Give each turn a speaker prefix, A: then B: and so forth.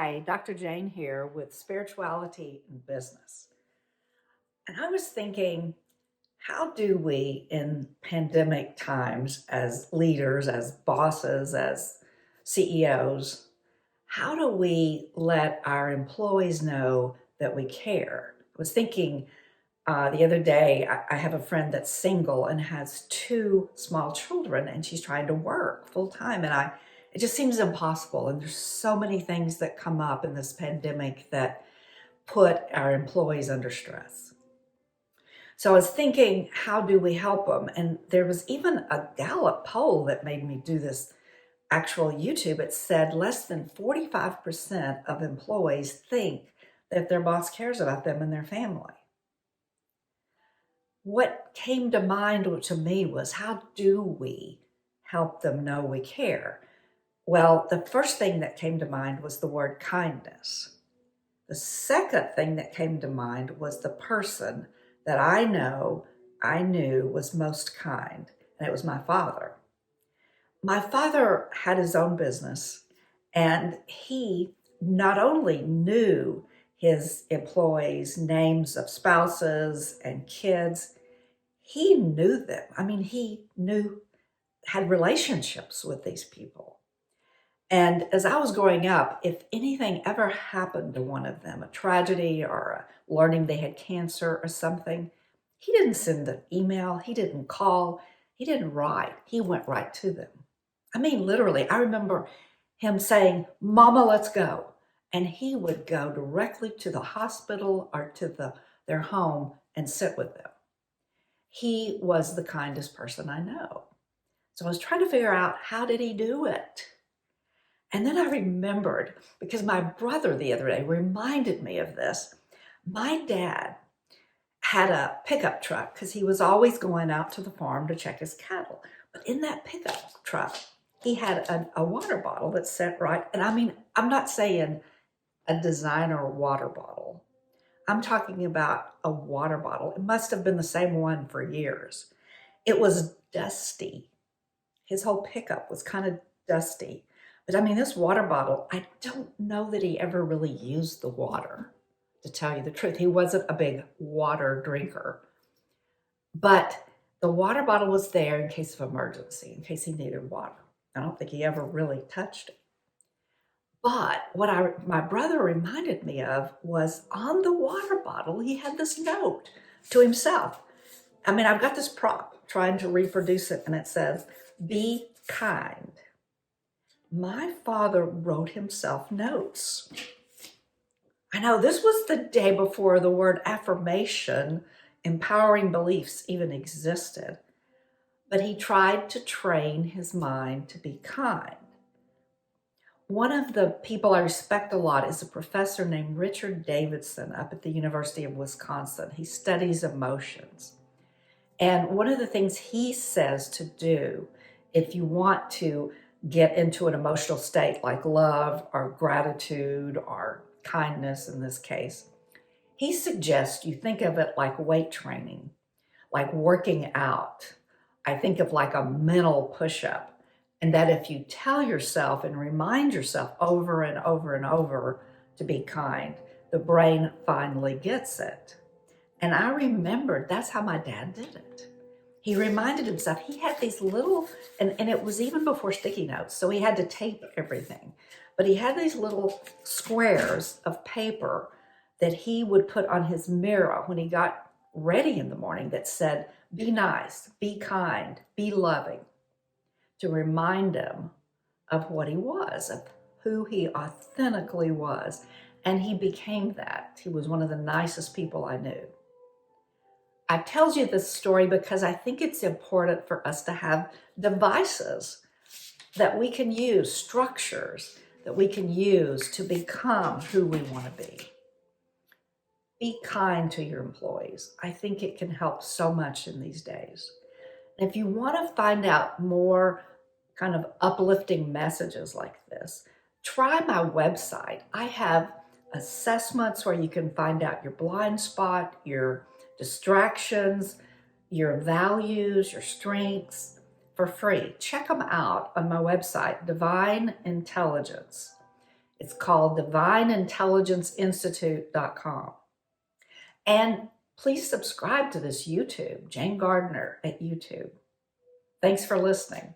A: Hi, Dr. Jayne here with Spirituality and Business. And I was thinking, how do we in pandemic times, as leaders, as bosses, as CEOs, how do we let our employees know that we care? I was thinking the other day, I have a friend that's single and has two small children, and she's trying to work full time. It just seems impossible. And there's so many things that come up in this pandemic that put our employees under stress. So I was thinking, how do we help them? And there was even a Gallup poll that made me do this actual YouTube. It said less than 45% of employees think that their boss cares about them and their family. What came to mind to me was, how do we help them know we care? Well, the first thing that came to mind was the word kindness. The second thing that came to mind was the person that I knew was most kind, and it was my father. My father had his own business, and he not only knew his employees' names of spouses and kids, he knew them. I mean, had relationships with these people. And as I was growing up, if anything ever happened to one of them, a tragedy or learning they had cancer or something, he didn't send an email, he didn't call, he didn't write. He went right to them. I mean, literally, I remember him saying, "Mama, let's go." And he would go directly to the hospital or to their home and sit with them. He was the kindest person I know. So I was trying to figure out, how did he do it? And then I remembered, because my brother the other day reminded me of this. My dad had a pickup truck because he was always going out to the farm to check his cattle. But in that pickup truck, he had a water bottle that sat right. And I mean, I'm not saying a designer water bottle. I'm talking about a water bottle. It must have been the same one for years. It was dusty. His whole pickup was kind of dusty. But I mean, this water bottle, I don't know that he ever really used the water, to tell you the truth. He wasn't a big water drinker. But the water bottle was there in case of emergency, in case he needed water. I don't think he ever really touched it. But what my brother reminded me of was, on the water bottle, he had this note to himself. I mean, I've got this prop trying to reproduce it, and it says, "Be kind." My father wrote himself notes. I know this was the day before the word affirmation, empowering beliefs even existed, but he tried to train his mind to be kind. One of the people I respect a lot is a professor named Richard Davidson up at the University of Wisconsin. He studies emotions. And one of the things he says to do, if you want to get into an emotional state like love or gratitude or kindness in this case, he suggests you think of it like weight training, like working out. I think of like a mental push-up. And that if you tell yourself and remind yourself over and over and over to be kind, the brain finally gets it. And I remembered that's how my dad did it. He reminded himself, he had these little, and it was even before sticky notes, so he had to tape everything. But he had these little squares of paper that he would put on his mirror when he got ready in the morning that said, "Be nice, be kind, be loving," to remind him of what he was, of who he authentically was. And he became that. He was one of the nicest people I knew. I tell you this story because I think it's important for us to have devices that we can use, structures that we can use to become who we want to be. Be kind to your employees. I think it can help so much in these days. And if you want to find out more kind of uplifting messages like this, try my website. I have assessments where you can find out your blind spot, your distractions, your values, your strengths for free. Check them out on my website, Divine Intelligence. It's called divineintelligenceinstitute.com. And please subscribe to this YouTube, Jayne Gardner at YouTube. Thanks for listening.